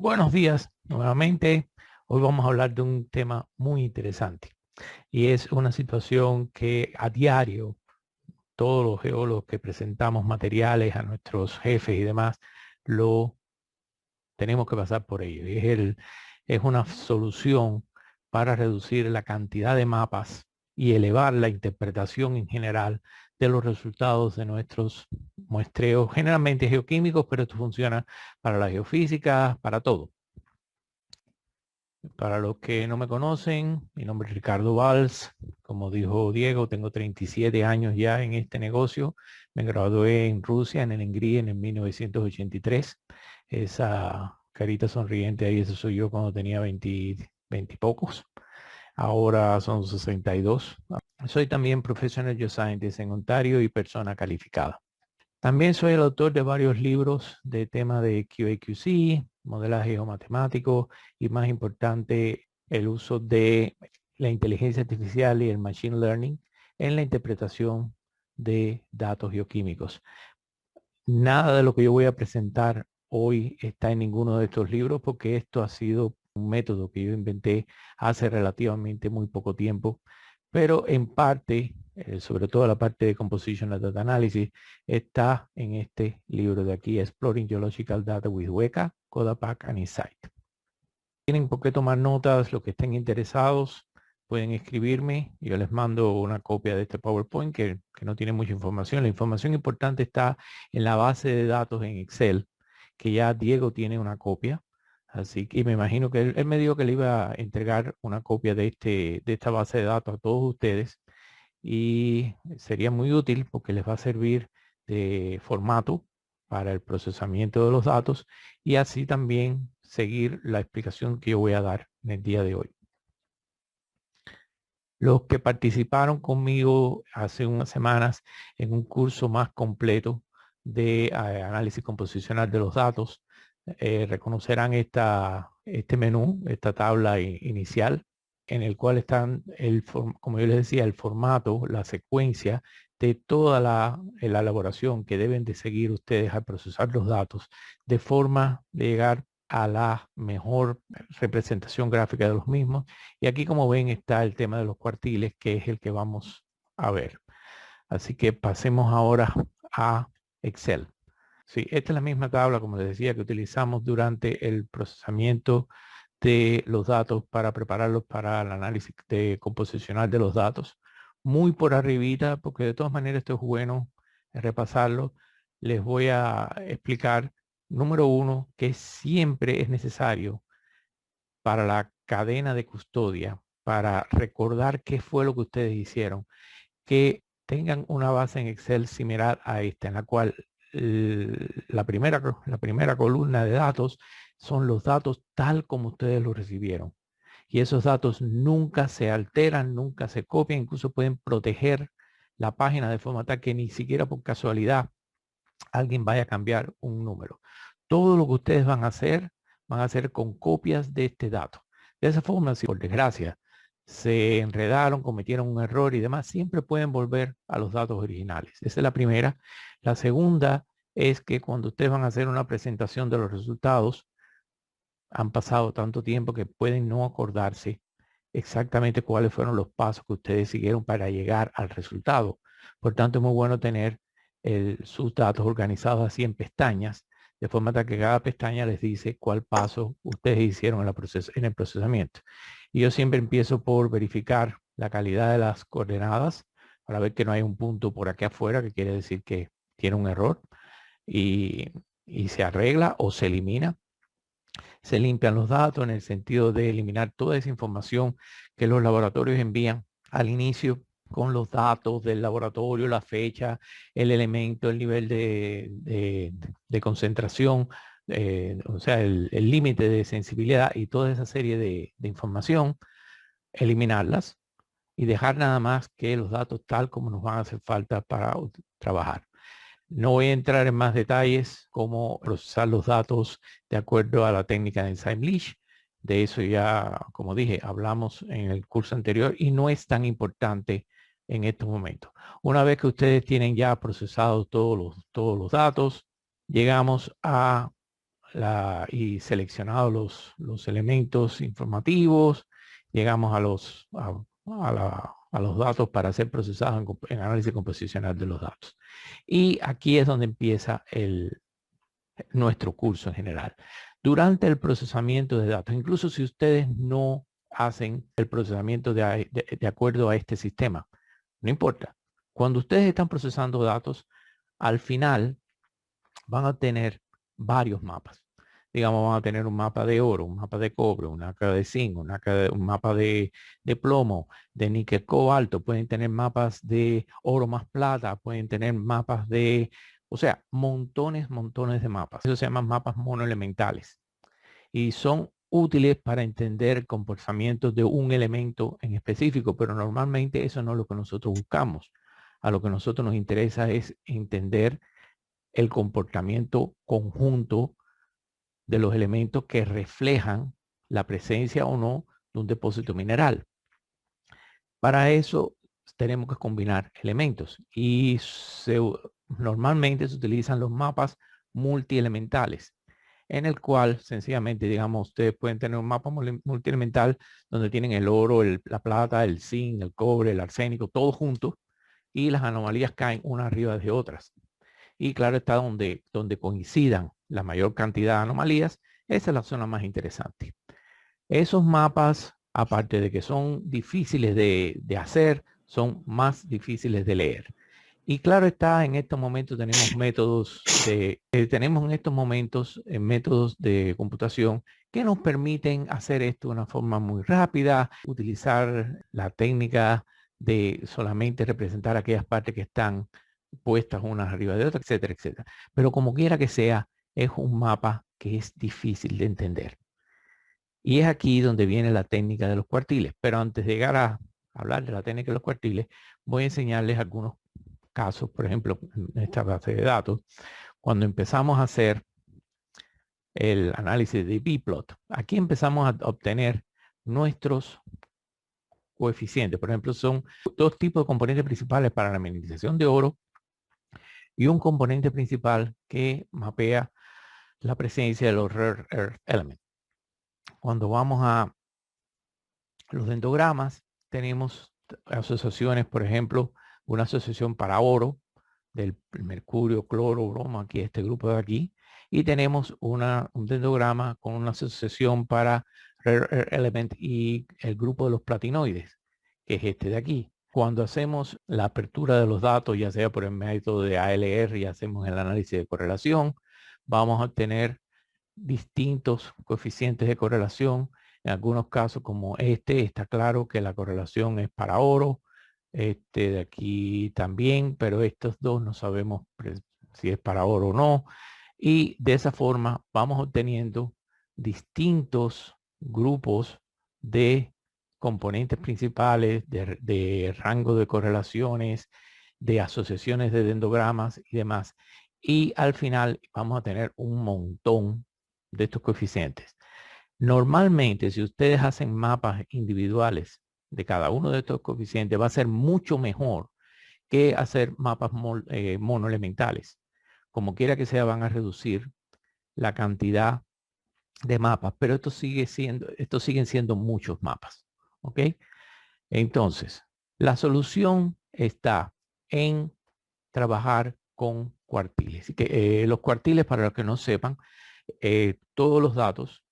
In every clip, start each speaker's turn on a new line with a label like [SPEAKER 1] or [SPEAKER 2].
[SPEAKER 1] Buenos días nuevamente. Hoy vamos a hablar de un tema muy interesante y es una situación que a diario todos los geólogos que presentamos materiales a nuestros jefes y demás lo tenemos que pasar por ello. Y es una solución para reducir la cantidad de mapas y elevar la interpretación en general de los resultados de nuestros muestreos, generalmente geoquímicos, pero esto funciona para la geofísica, para todo. Para los que no me conocen, mi nombre es Ricardo Valls. Como dijo Diego, tengo 37 años ya en este negocio. Me gradué en Rusia, en el ENGRI, en el 1983. Esa carita sonriente ahí, eso soy yo cuando tenía 20 y pocos. Ahora son 62. Soy también Professional Geoscientist en Ontario y persona calificada. También soy el autor de varios libros de tema de QA/QC, modelaje geomatemático y más importante, el uso de la inteligencia artificial y el machine learning en la interpretación de datos geoquímicos. Nada de lo que yo voy a presentar hoy está en ninguno de estos libros porque esto ha sido un método que yo inventé hace relativamente muy poco tiempo, pero en parte, sobre todo la parte de Compositional Data Analysis, está en este libro de aquí, Exploring Geological Data with Weka, Codapack and Insight. Tienen por qué tomar notas, los que estén interesados pueden escribirme, yo les mando una copia de este PowerPoint que no tiene mucha información. La información importante está en la base de datos en Excel, que ya Diego tiene una copia. Así que me imagino que él me dijo que le iba a entregar una copia de esta base de datos a todos ustedes y sería muy útil porque les va a servir de formato para el procesamiento de los datos y así también seguir la explicación que yo voy a dar en el día de hoy. Los que participaron conmigo hace unas semanas en un curso más completo de análisis composicional de los datos, reconocerán este menú, esta tabla inicial, en el cual están, como yo les decía, el formato, la secuencia de toda la elaboración que deben de seguir ustedes al procesar los datos, de forma de llegar a la mejor representación gráfica de los mismos. Y aquí, como ven, está el tema de los cuartiles, que es el que vamos a ver. Así que pasemos ahora a Excel. Sí, esta es la misma tabla, como les decía, que utilizamos durante el procesamiento de los datos para prepararlos para el análisis composicional de los datos. Muy por arribita, porque de todas maneras esto es bueno repasarlo. Les voy a explicar, número uno, que siempre es necesario para la cadena de custodia, para recordar qué fue lo que ustedes hicieron, que tengan una base en Excel similar a esta, en la cual la primera columna de datos son los datos tal como ustedes los recibieron. Y esos datos nunca se alteran, nunca se copian, incluso pueden proteger la página de forma tal que ni siquiera por casualidad alguien vaya a cambiar un número. Todo lo que ustedes van a hacer con copias de este dato. De esa forma, si por desgracia se enredaron, cometieron un error y demás, siempre pueden volver a los datos originales. Esa es la primera. La segunda es que cuando ustedes van a hacer una presentación de los resultados, han pasado tanto tiempo que pueden no acordarse exactamente cuáles fueron los pasos que ustedes siguieron para llegar al resultado. Por tanto, es muy bueno tener sus datos organizados así en pestañas, de forma tal que cada pestaña les dice cuál paso ustedes hicieron en el procesamiento. Y yo siempre empiezo por verificar la calidad de las coordenadas para ver que no hay un punto por aquí afuera, que quiere decir que tiene un error y se arregla o se elimina. Se limpian los datos en el sentido de eliminar toda esa información que los laboratorios envían al inicio con los datos del laboratorio, la fecha, el elemento, el nivel de concentración, o sea, el límite de sensibilidad y toda esa serie de información, eliminarlas y dejar nada más que los datos tal como nos van a hacer falta para trabajar. No voy a entrar en más detalles cómo procesar los datos de acuerdo a la técnica de Enzyme-Leach. De eso ya, como dije, hablamos en el curso anterior y no es tan importante en estos momentos. Una vez que ustedes tienen ya procesados todos los datos, llegamos a y seleccionados los elementos informativos, llegamos a los datos para ser procesados en análisis composicional de los datos. Y aquí es donde empieza nuestro curso en general. Durante el procesamiento de datos, incluso si ustedes no hacen el procesamiento de acuerdo a este sistema, no importa. Cuando ustedes están procesando datos, al final van a tener varios mapas. Digamos, van a tener un mapa de oro, un mapa de cobre, un mapa de zinc, un mapa de plomo, de níquel cobalto. Pueden tener mapas de oro más plata, pueden tener mapas de, o sea, montones de mapas. Eso se llaman mapas monoelementales. Y son útiles para entender el comportamiento de un elemento en específico, pero normalmente eso no es lo que nosotros buscamos. A lo que a nosotros nos interesa es entender el comportamiento conjunto de los elementos que reflejan la presencia o no de un depósito mineral. Para eso tenemos que combinar elementos y normalmente se utilizan los mapas multielementales, en el cual sencillamente, digamos, ustedes pueden tener un mapa multielemental donde tienen el oro, la plata, el zinc, el cobre, el arsénico, todo junto, y las anomalías caen unas arriba de otras. Y claro está donde coincidan la mayor cantidad de anomalías, esa es la zona más interesante. Esos mapas, aparte de que son difíciles de hacer, son más difíciles de leer. Y claro está, en estos momentos tenemos métodos métodos de computación que nos permiten hacer esto de una forma muy rápida, utilizar la técnica de solamente representar aquellas partes que están puestas unas arriba de otras, etcétera, etcétera. Pero como quiera que sea, es un mapa que es difícil de entender. Y es aquí donde viene la técnica de los cuartiles. Pero antes de llegar a hablar de la técnica de los cuartiles, voy a enseñarles algunos casos, por ejemplo, en esta base de datos, cuando empezamos a hacer el análisis de B-plot, aquí empezamos a obtener nuestros coeficientes. Por ejemplo, son dos tipos de componentes principales para la mineralización de oro y un componente principal que mapea la presencia de los rare earth elements. Cuando vamos a los dendrogramas, tenemos asociaciones, por ejemplo, una asociación para oro del mercurio, cloro, bromo, aquí este grupo de aquí, y tenemos un dendrograma con una asociación para rare earth element y el grupo de los platinoides, que es este de aquí. Cuando hacemos la apertura de los datos, ya sea por el método de ALR y hacemos el análisis de correlación, vamos a obtener distintos coeficientes de correlación. En algunos casos como este, está claro que la correlación es para oro. Este de aquí también, pero estos dos no sabemos si es para oro o no. Y de esa forma vamos obteniendo distintos grupos de componentes principales, de rango de correlaciones, de asociaciones de dendrogramas y demás. Y al final vamos a tener un montón de estos coeficientes. Normalmente, si ustedes hacen mapas individuales de cada uno de estos coeficientes, va a ser mucho mejor que hacer mapas monoelementales. Como quiera que sea, van a reducir la cantidad de mapas, pero estos siguen siendo muchos mapas. ¿Ok? Entonces, la solución está en trabajar con cuartiles. Así que los cuartiles, para los que no sepan, todos los datos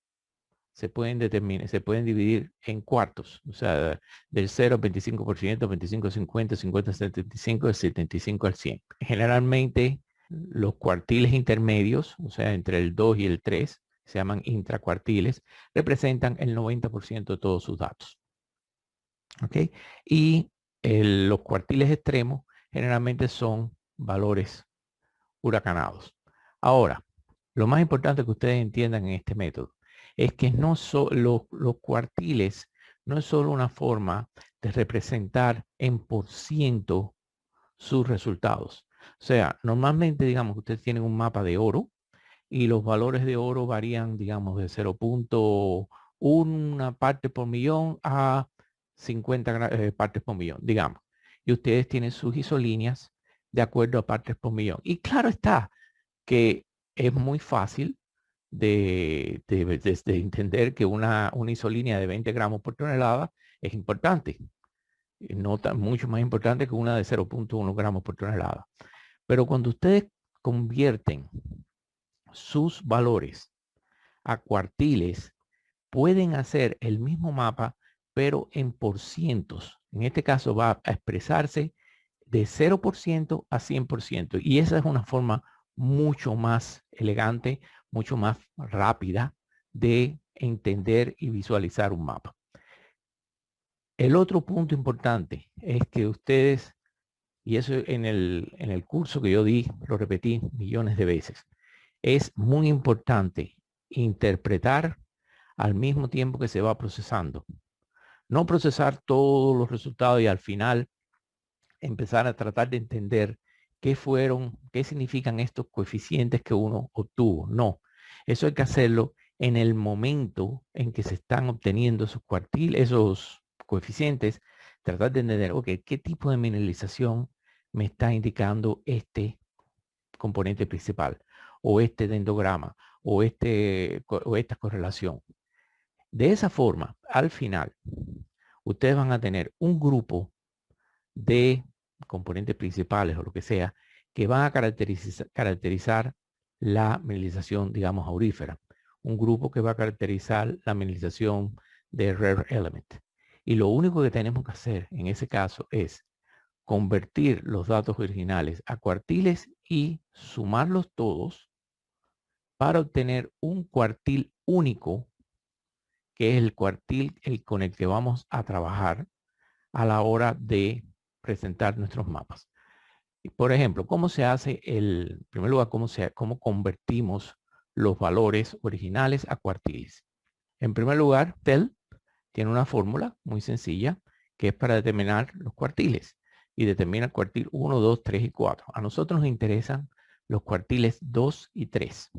[SPEAKER 1] se pueden dividir en cuartos, o sea, del 0 al 25%, 25 al 50, 50 al 75, del 75 al 100. Generalmente los cuartiles intermedios, o sea, entre el 2 y el 3, se llaman intracuartiles, representan el 90% de todos sus datos. ¿Ok? Y los cuartiles extremos generalmente son valores huracanados. Ahora, lo más importante que ustedes entiendan en este método es que no los cuartiles no es solo una forma de representar en % sus resultados. O sea, normalmente, digamos, que ustedes tienen un mapa de oro y los valores de oro varían, digamos, de 0.1 parte por millón a 50 partes por millón, digamos. Y ustedes tienen sus isolíneas de acuerdo a partes por millón. Y claro está que es muy fácil de entender que una isolínea de 20 gramos por tonelada es importante. No tan mucho más importante que una de 0.1 gramos por tonelada. Pero cuando ustedes convierten sus valores a cuartiles, pueden hacer el mismo mapa, pero en porcientos. En este caso va a expresarse de 0% a 100%. Y esa es una forma mucho más elegante, mucho más rápida de entender y visualizar un mapa. El otro punto importante es que ustedes, y eso en el curso que yo di, lo repetí millones de veces, es muy importante interpretar al mismo tiempo que se va procesando. No procesar todos los resultados y al final empezar a tratar de entender qué significan estos coeficientes que uno obtuvo. No, eso hay que hacerlo en el momento en que se están obteniendo esos esos coeficientes, tratar de entender, ok, qué tipo de mineralización me está indicando este componente principal, o este dendrograma, o esta correlación. De esa forma, al final, ustedes van a tener un grupo de componentes principales o lo que sea, que van a caracterizar la mineralización, digamos, aurífera. Un grupo que va a caracterizar la mineralización de rare element. Y lo único que tenemos que hacer en ese caso es convertir los datos originales a cuartiles y sumarlos todos para obtener un cuartil único, que es el cuartil con el que vamos a trabajar a la hora de presentar nuestros mapas. Y por ejemplo, ¿cómo se hace en primer lugar, cómo convertimos los valores originales a cuartiles? En primer lugar, TEL tiene una fórmula muy sencilla que es para determinar los cuartiles y determina el cuartil 1, 2, 3 y 4. A nosotros nos interesan los cuartiles 2 y 3.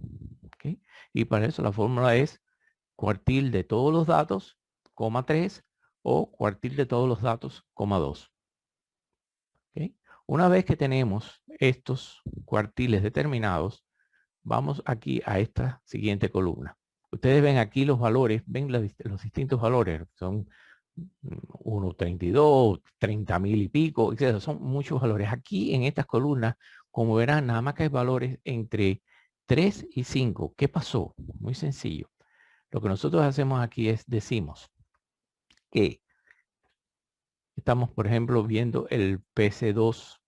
[SPEAKER 1] ¿Okay? Y para eso la fórmula es cuartil de todos los datos, coma 3 o cuartil de todos los datos, coma 2. ¿Okay? Una vez que tenemos estos cuartiles determinados, vamos aquí a esta siguiente columna. Ustedes ven aquí los valores, ven los distintos valores, son 1.32, 30.000 y pico, etc. Son muchos valores. Aquí en estas columnas, como verán, nada más que hay valores entre 3 y 5. ¿Qué pasó? Muy sencillo. Lo que nosotros hacemos aquí es, decimos que estamos, por ejemplo, viendo el PC2,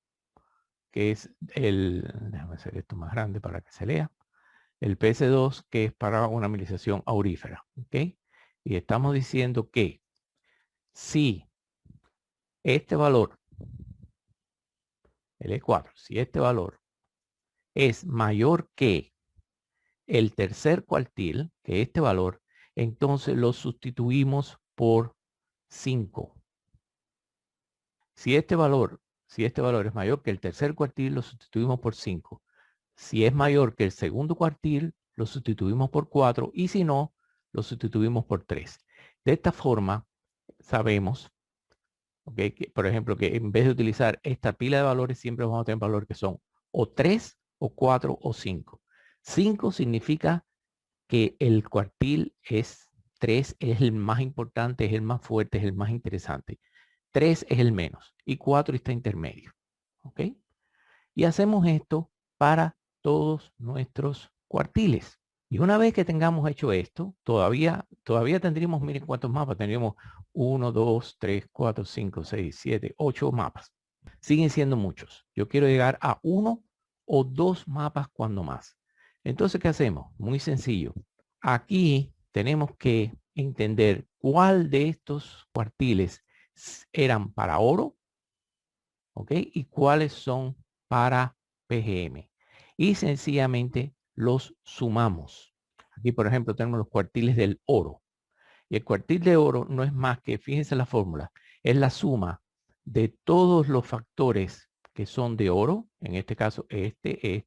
[SPEAKER 1] que es déjame hacer esto más grande para que se lea, el PC2, que es para una mineralización aurífera, ¿ok? Y estamos diciendo que si este valor, el E4, si este valor es mayor que el tercer cuartil, que este valor, entonces lo sustituimos por 5. Si este valor es mayor que el tercer cuartil, lo sustituimos por 5. Si es mayor que el segundo cuartil, lo sustituimos por 4 y si no, lo sustituimos por 3. De esta forma, sabemos, ¿okay?, que, por ejemplo, que en vez de utilizar esta pila de valores, siempre vamos a tener valores que son o 3, o 4, o 5. 5 significa que el cuartil es 3, es el más importante, es el más fuerte, es el más interesante. 3 es el menos y 4 está intermedio. ¿Ok? Y hacemos esto para todos nuestros cuartiles. Y una vez que tengamos hecho esto, todavía tendríamos, miren cuántos mapas. Tendríamos 1, 2, 3, 4, 5, 6, 7, 8 mapas. Siguen siendo muchos. Yo quiero llegar a 1 o 2 mapas cuando más. Entonces, ¿qué hacemos? Muy sencillo. Aquí tenemos que entender cuál de estos cuartiles eran para oro, ¿ok? Y cuáles son para PGM. Y sencillamente los sumamos. Aquí, por ejemplo, tenemos los cuartiles del oro. Y el cuartil de oro no es más que, fíjense la fórmula, es la suma de todos los factores que son de oro, en este caso este,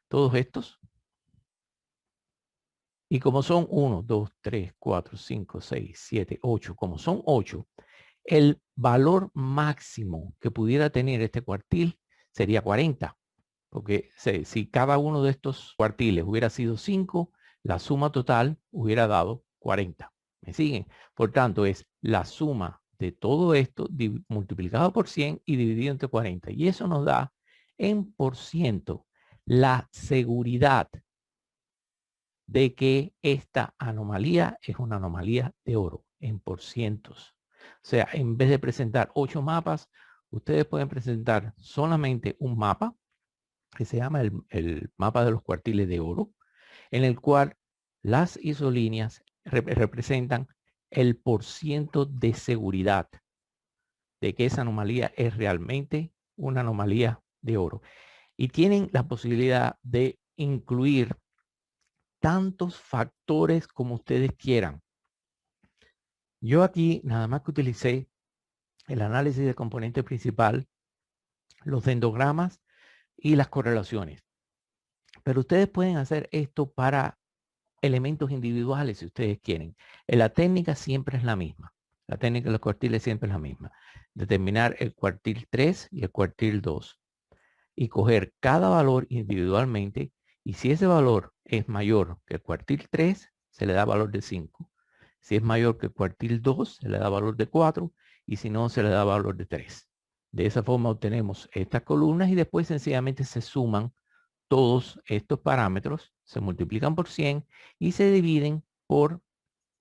[SPEAKER 1] todos estos. Y como son 1, 2, 3, 4, 5, 6, 7, 8, como son 8, el valor máximo que pudiera tener este cuartil sería 40. Porque si cada uno de estos cuartiles hubiera sido 5, la suma total hubiera dado 40. ¿Me siguen? Por tanto, es la suma de todo esto multiplicado por 100 y dividido entre 40. Y eso nos da en por ciento la seguridad de que esta anomalía es una anomalía de oro en por cientos. O sea, en vez de presentar 8 mapas, ustedes pueden presentar solamente un mapa que se llama el mapa de los cuartiles de oro, en el cual las isolíneas representan el porciento de seguridad de que esa anomalía es realmente una anomalía de oro. Y tienen la posibilidad de incluir tantos factores como ustedes quieran. Yo aquí nada más que utilicé el análisis del componente principal, los dendrogramas y las correlaciones. Pero ustedes pueden hacer esto para elementos individuales si ustedes quieren. La técnica siempre es la misma. La técnica de los cuartiles siempre es la misma. Determinar el cuartil 3 y el cuartil 2 y coger cada valor individualmente, y si ese valor es mayor que el cuartil 3, se le da valor de 5. Si es mayor que el cuartil 2, se le da valor de 4, y si no, se le da valor de 3. De esa forma obtenemos estas columnas y después sencillamente se suman todos estos parámetros, se multiplican por 100 y se dividen por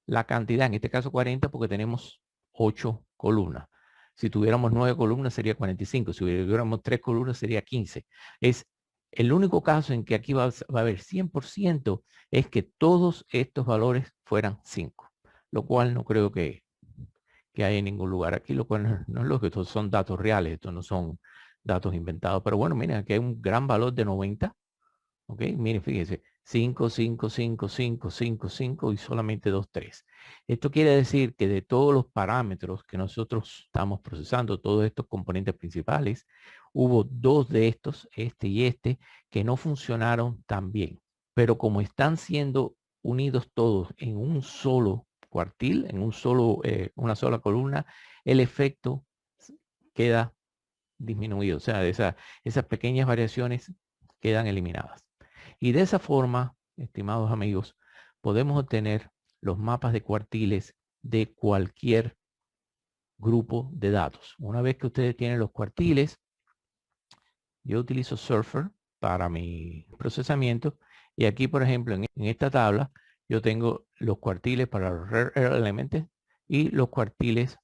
[SPEAKER 1] la cantidad, en este caso 40, porque tenemos 8 columnas. Si tuviéramos 9 columnas sería 45, si tuviéramos 3 columnas sería 15. Es el único caso en que aquí va a haber 100% es que todos estos valores fueran 5, lo cual no creo que hay en ningún lugar aquí, lo cual no es lo que estos son datos reales, estos no son datos inventados. Pero bueno, miren, aquí hay un gran valor de 90. Ok, miren, fíjense, 5, 5, 5, 5, 5, 5 y solamente 2, 3. Esto quiere decir que de todos los parámetros que nosotros estamos procesando, todos estos componentes principales, hubo 2 de estos, este y este, que no funcionaron tan bien. Pero como están siendo unidos todos en un solo cuartil, en una sola columna, el efecto queda disminuido. O sea, esas pequeñas variaciones quedan eliminadas. Y de esa forma, estimados amigos, podemos obtener los mapas de cuartiles de cualquier grupo de datos. Una vez que ustedes tienen los cuartiles, yo utilizo Surfer para mi procesamiento. Y aquí, por ejemplo, en esta tabla, yo tengo los cuartiles para los Rare Elements y los cuartiles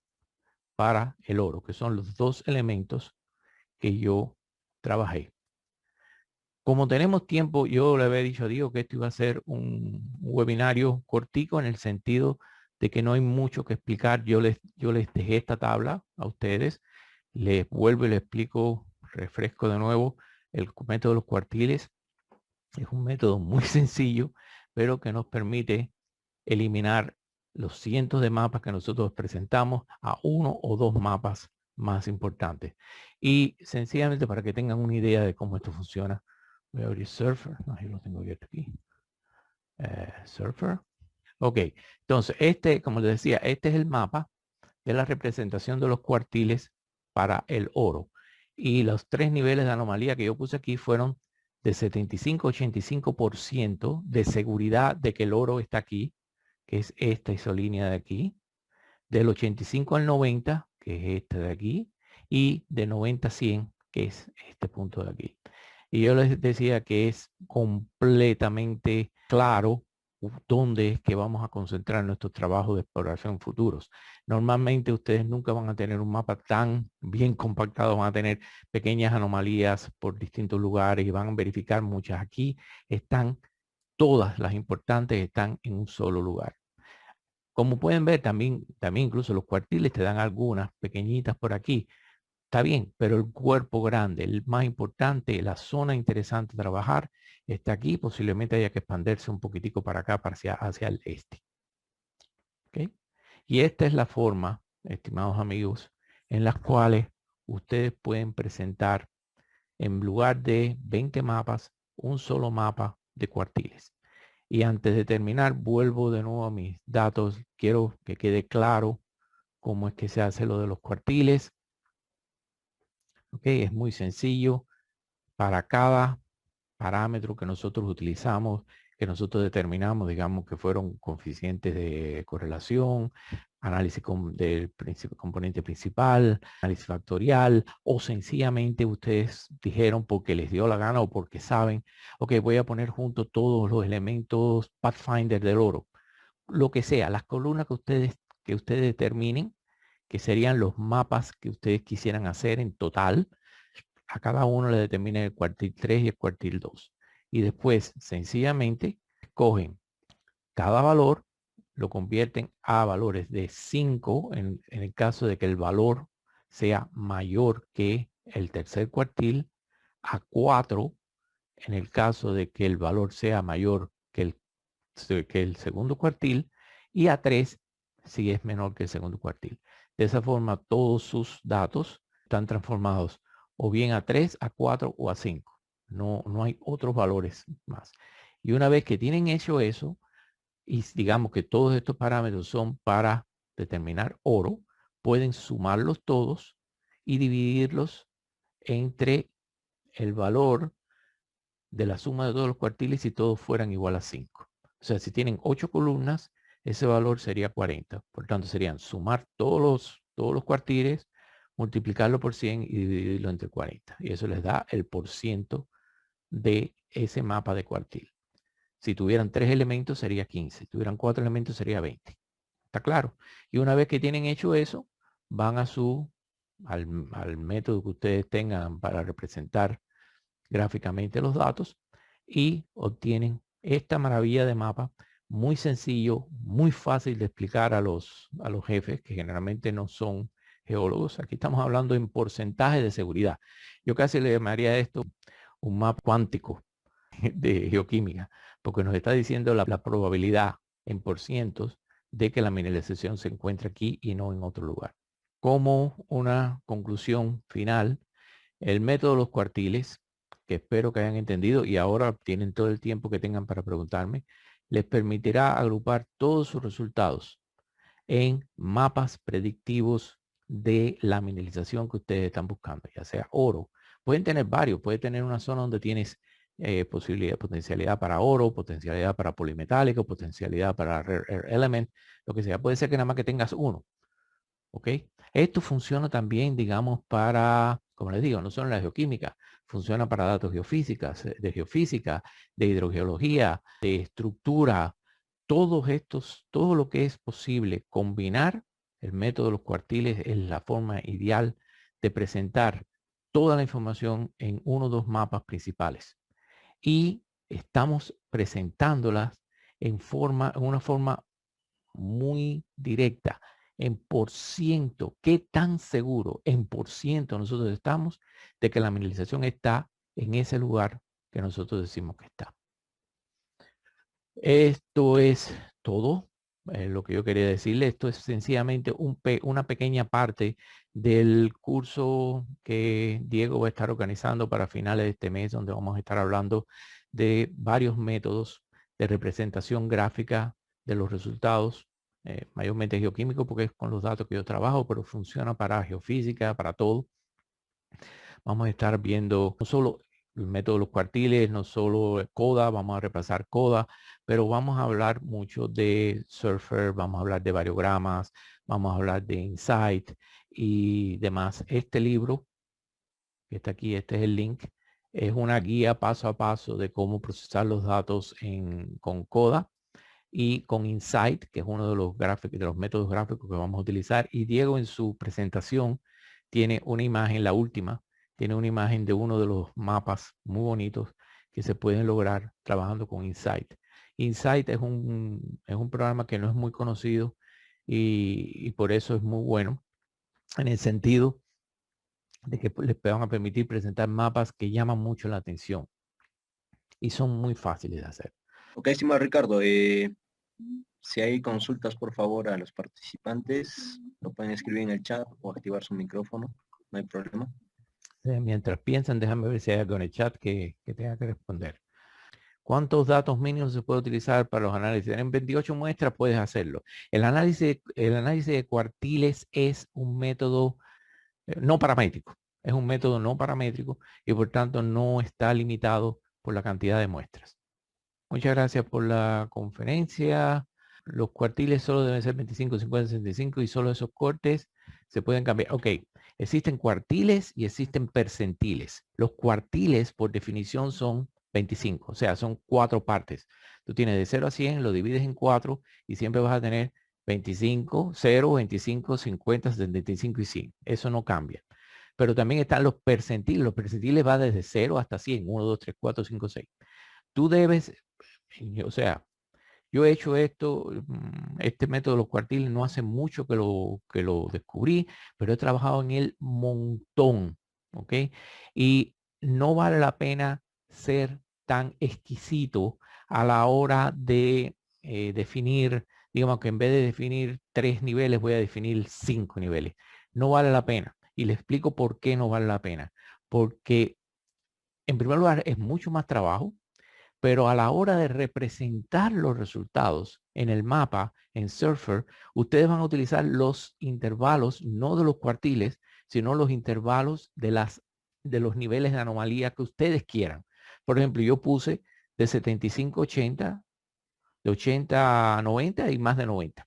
[SPEAKER 1] para el oro, que son los 2 elementos que yo trabajé. Como tenemos tiempo, yo le había dicho a Diego que esto iba a ser un webinario cortico en el sentido de que no hay mucho que explicar. Yo les dejé esta tabla a ustedes. Les vuelvo y les explico, refresco de nuevo el método de los cuartiles. Es un método muy sencillo, pero que nos permite eliminar los cientos de mapas que nosotros presentamos a 1 o 2 mapas más importantes. Y sencillamente para que tengan una idea de cómo esto funciona, voy a abrir Surfer. No, yo lo tengo abierto aquí. Surfer. Ok, entonces como les decía, este es el mapa de la representación de los cuartiles para el oro. Y los 3 niveles de anomalía que yo puse aquí fueron de 75-85% de seguridad de que el oro está aquí, que es esta isolínea de aquí, del 85 al 90, que es este de aquí, y de 90 a 100, que es este punto de aquí. Y yo les decía que es completamente claro dónde es que vamos a concentrar nuestros trabajos de exploración futuros. Normalmente ustedes nunca van a tener un mapa tan bien compactado, van a tener pequeñas anomalías por distintos lugares y van a verificar muchas. Aquí están todas las importantes, están en un solo lugar. Como pueden ver, también incluso los cuartiles te dan algunas pequeñitas por aquí. Está bien, pero el cuerpo grande, el más importante, la zona interesante de trabajar, está aquí. Posiblemente haya que expandirse un poquitico para acá, hacia el este. ¿Okay? Y esta es la forma, estimados amigos, en las cuales ustedes pueden presentar, en lugar de 20 mapas, un solo mapa de cuartiles. Y antes de terminar, vuelvo de nuevo a mis datos. Quiero que quede claro cómo es que se hace lo de los cuartiles. Ok, es muy sencillo. Para cada parámetros que nosotros utilizamos, que nosotros determinamos, digamos que fueron coeficientes de correlación, análisis del componente principal, análisis factorial, o sencillamente ustedes dijeron porque les dio la gana o porque saben, ok, voy a poner junto todos los elementos Pathfinder del oro. Lo que sea, las columnas que ustedes determinen, que serían los mapas que ustedes quisieran hacer en total, a cada uno le determinen el cuartil 3 y el cuartil 2. Y después, sencillamente, cogen cada valor, lo convierten a valores de 5 en el caso de que el valor sea mayor que el tercer cuartil, a 4 en el caso de que el valor sea mayor que el segundo cuartil, y a 3 si es menor que el segundo cuartil. De esa forma, todos sus datos están transformados o bien a 3, a 4 o a 5. No hay otros valores más. Y una vez que tienen hecho eso, y digamos que todos estos parámetros son para determinar oro, pueden sumarlos todos y dividirlos entre el valor de la suma de todos los cuartiles si todos fueran igual a 5. O sea, si tienen 8 columnas, ese valor sería 40. Por tanto, serían sumar todos los cuartiles, multiplicarlo por 100 y dividirlo entre 40. Y eso les da el porciento de ese mapa de cuartil. Si tuvieran 3 elementos sería 15. Si tuvieran 4 elementos sería 20. ¿Está claro? Y una vez que tienen hecho eso, van al método que ustedes tengan para representar gráficamente los datos y obtienen esta maravilla de mapa muy sencillo, muy fácil de explicar a los jefes que generalmente no son geólogos. Aquí estamos hablando en porcentaje de seguridad. Yo casi le llamaría esto un mapa cuántico de geoquímica, porque nos está diciendo la probabilidad en porcientos de que la mineralización se encuentre aquí y no en otro lugar. Como una conclusión final, el método de los cuartiles, que espero que hayan entendido y ahora tienen todo el tiempo que tengan para preguntarme, les permitirá agrupar todos sus resultados en mapas predictivos de la mineralización que ustedes están buscando, ya sea oro. Pueden tener varios, puede tener una zona donde tienes potencialidad para oro, potencialidad para polimetálico, potencialidad para rare earth element, lo que sea. Puede ser que nada más que tengas uno. ¿Ok? Esto funciona también, digamos, para, como les digo, no solo en la geoquímica, funciona para datos de geofísica, de hidrogeología, de estructura, todo lo que es posible combinar. El método de los cuartiles es la forma ideal de presentar toda la información en uno o dos mapas principales. Y estamos presentándolas en una forma muy directa, en por ciento, qué tan seguro en por ciento nosotros estamos de que la mineralización está en ese lugar que nosotros decimos que está. Esto es todo lo que yo quería decirle. Esto es sencillamente una pequeña parte del curso que Diego va a estar organizando para finales de este mes, donde vamos a estar hablando de varios métodos de representación gráfica de los resultados, mayormente geoquímico porque es con los datos que yo trabajo, pero funciona para geofísica, para todo. Vamos a estar viendo no solo el método de los cuartiles, no solo CODA, vamos a repasar CODA, pero vamos a hablar mucho de Surfer, vamos a hablar de variogramas, vamos a hablar de Insight y demás. Este libro, que está aquí, este es el link, es una guía paso a paso de cómo procesar los datos con CODA y con Insight, que es uno de los métodos gráficos que vamos a utilizar. Y Diego en su presentación tiene una imagen, la última, tiene una imagen de uno de los mapas muy bonitos que se pueden lograr trabajando con Insight. Insight es un programa que no es muy conocido y por eso es muy bueno en el sentido de que les van a permitir presentar mapas que llaman mucho la atención y son muy fáciles de hacer.
[SPEAKER 2] Ok, estimado Ricardo, si hay consultas, por favor, a los participantes, lo pueden escribir en el chat o activar su micrófono, no hay problema.
[SPEAKER 1] Mientras piensan, déjame ver si hay algo en el chat que tenga que responder. ¿Cuántos datos mínimos se puede utilizar para los análisis? En 28 muestras puedes hacerlo. El análisis de cuartiles es un método no paramétrico. Es un método no paramétrico y por tanto no está limitado por la cantidad de muestras. Muchas gracias por la conferencia. Los cuartiles solo deben ser 25, 50, 65 y solo esos cortes se pueden cambiar. Ok, existen cuartiles y existen percentiles. Los cuartiles por definición son 25, o sea, son 4 partes. Tú tienes de 0 a 100, lo divides en 4 y siempre vas a tener 25, 0, 25, 50, 75 y 100. Eso no cambia. Pero también están los percentiles. Los percentiles van desde 0 hasta 100. 1, 2, 3, 4, 5, 6. Tú debes, o sea, yo he hecho esto, este método de los cuartiles no hace mucho que lo descubrí, pero he trabajado en él montón, ¿ok? Y no vale la pena ser tan exquisito a la hora de definir, digamos que en vez de definir 3 niveles, voy a definir 5 niveles. No vale la pena. Y le explico por qué no vale la pena. Porque, en primer lugar, es mucho más trabajo. Pero a la hora de representar los resultados en el mapa, en Surfer, ustedes van a utilizar los intervalos, no de los cuartiles, sino los intervalos de los niveles de anomalía que ustedes quieran. Por ejemplo, yo puse de 75 a 80, de 80 a 90 y más de 90.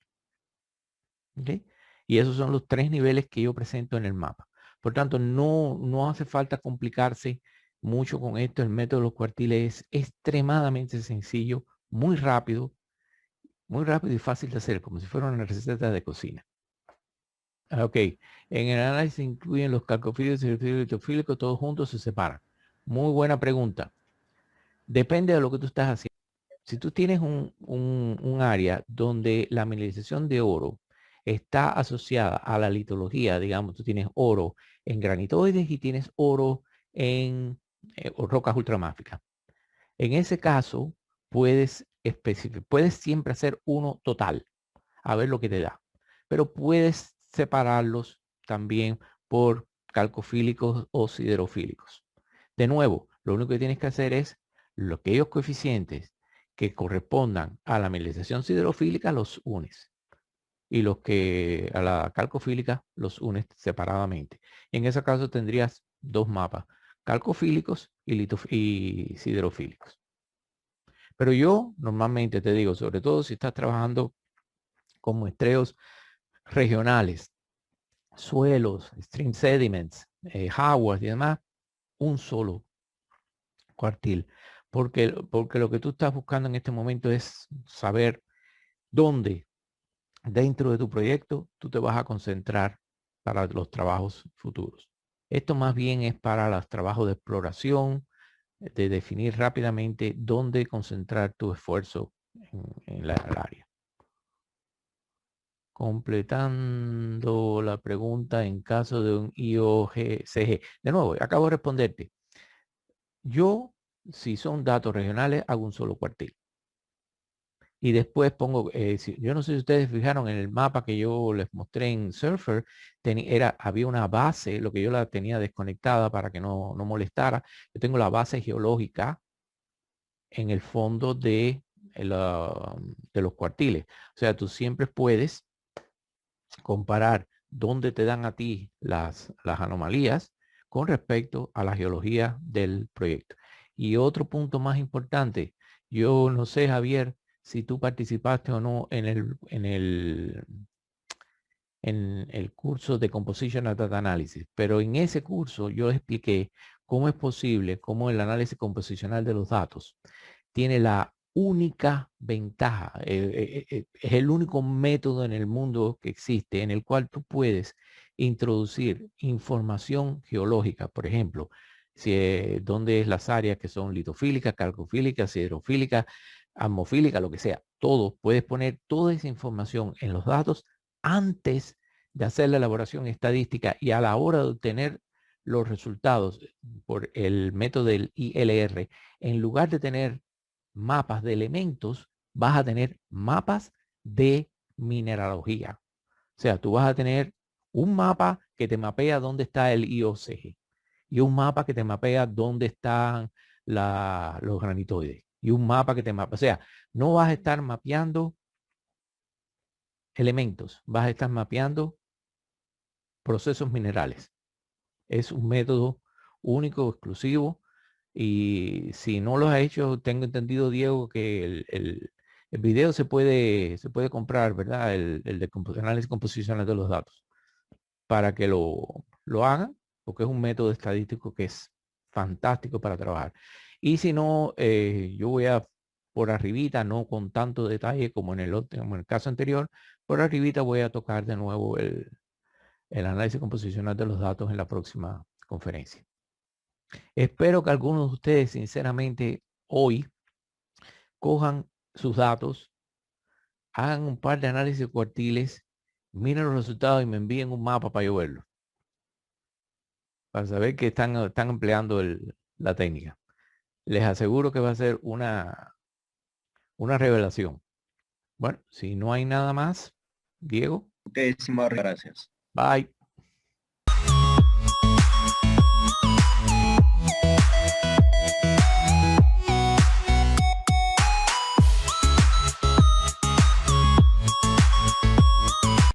[SPEAKER 1] ¿Okay? Y esos son los 3 niveles que yo presento en el mapa. Por tanto, no hace falta complicarse mucho con esto. El método de los cuartiles es extremadamente sencillo, muy rápido y fácil de hacer, como si fuera una receta de cocina. Ok, en el análisis se incluyen los calcofílicos y los litofílicos, todos juntos se separan. Muy buena pregunta. Depende de lo que tú estás haciendo. Si tú tienes un área donde la mineralización de oro está asociada a la litología, digamos, tú tienes oro en granitoides y tienes oro en rocas ultramáficas. En ese caso, puedes siempre hacer uno total, a ver lo que te da. Pero puedes separarlos también por calcofílicos o siderofílicos. De nuevo, lo único que tienes que hacer es aquellos coeficientes que correspondan a la mineralización siderofílica los unes y los que a la calcofílica los unes separadamente. En ese caso tendrías 2 mapas, calcofílicos y siderofílicos. Pero yo normalmente te digo, sobre todo si estás trabajando con muestreos regionales, suelos, stream sediments, aguas y demás, un solo cuartil. Porque lo que tú estás buscando en este momento es saber dónde dentro de tu proyecto tú te vas a concentrar para los trabajos futuros. Esto más bien es para los trabajos de exploración, de definir rápidamente dónde concentrar tu esfuerzo en la área. Completando la pregunta en caso de un IOGCG. De nuevo, acabo de responderte. Yo, si son datos regionales, hago un solo cuartil. Y después pongo, yo no sé si ustedes fijaron en el mapa que yo les mostré en Surfer, había una base, lo que yo la tenía desconectada para que no molestara. Yo tengo la base geológica en el fondo de los cuartiles. O sea, tú siempre puedes comparar dónde te dan a ti las anomalías con respecto a la geología del proyecto. Y otro punto más importante, yo no sé, Javier, si tú participaste o no en el curso de Compositional Data Analysis, pero en ese curso yo expliqué cómo es posible, cómo el análisis composicional de los datos tiene la única ventaja, es el único método en el mundo que existe en el cual tú puedes introducir información geológica, por ejemplo, dónde es las áreas que son litofílicas, calcofílicas, siderofílicas, atmofílicas, lo que sea, todo, puedes poner toda esa información en los datos antes de hacer la elaboración estadística y a la hora de obtener los resultados por el método del ILR, en lugar de tener mapas de elementos, vas a tener mapas de mineralogía. O sea, tú vas a tener un mapa que te mapea dónde está el IOCG y un mapa que te mapea dónde están los granitoides y un mapa que te mapea. O sea, no vas a estar mapeando elementos, vas a estar mapeando procesos minerales. Es un método único, exclusivo, Y si no lo has hecho, tengo entendido, Diego, que el video se puede comprar, ¿verdad? El de análisis composicional de los datos, para que lo hagan, porque es un método estadístico que es fantástico para trabajar. Y si no, yo voy a, por arribita, no con tanto detalle como como en el caso anterior, por arribita voy a tocar de nuevo el análisis composicional de los datos en la próxima conferencia. Espero que algunos de ustedes, sinceramente, hoy cojan sus datos, hagan un par de análisis cuartiles, miren los resultados y me envíen un mapa para yo verlo, para saber que están empleando la técnica. Les aseguro que va a ser una revelación. Bueno, si no hay nada más, Diego,
[SPEAKER 2] Ok, Simón, gracias.
[SPEAKER 1] bye.